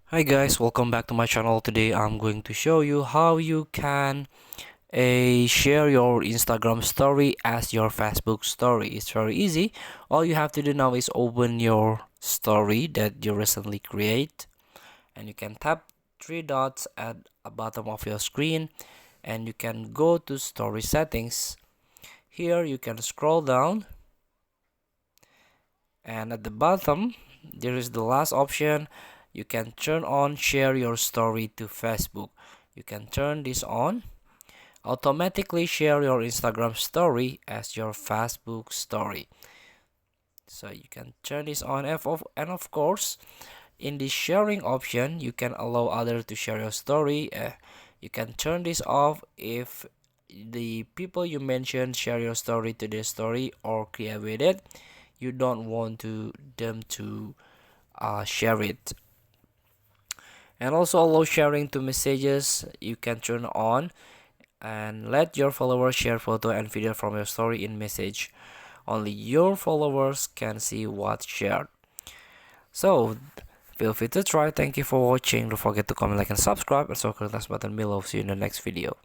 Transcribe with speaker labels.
Speaker 1: Hi guys, welcome back to my channel. Today I'm going to show you how you can share your Instagram story as your Facebook story. It's very easy. All you have to do now is open your story that you recently create, and you can tap three dots at the bottom of your screen, and you can go to story settings. Here you can scroll down, and at the bottom there is the last option. You can turn on share your story to Facebook. You can turn this on. Automatically share your Instagram story as your Facebook story. So you can turn this on, and of course in the sharing option you can allow others to share your story. You can turn this off if the people you mentioned share your story to their story or create with it. You don't want them to share it. And also allow sharing to messages. You can turn on and let your followers share photo and video from your story in message. Only your followers can see what's shared. So feel free to try. Thank you for watching. Don't forget to comment, like, and subscribe, and so click the button below. See you in the next video.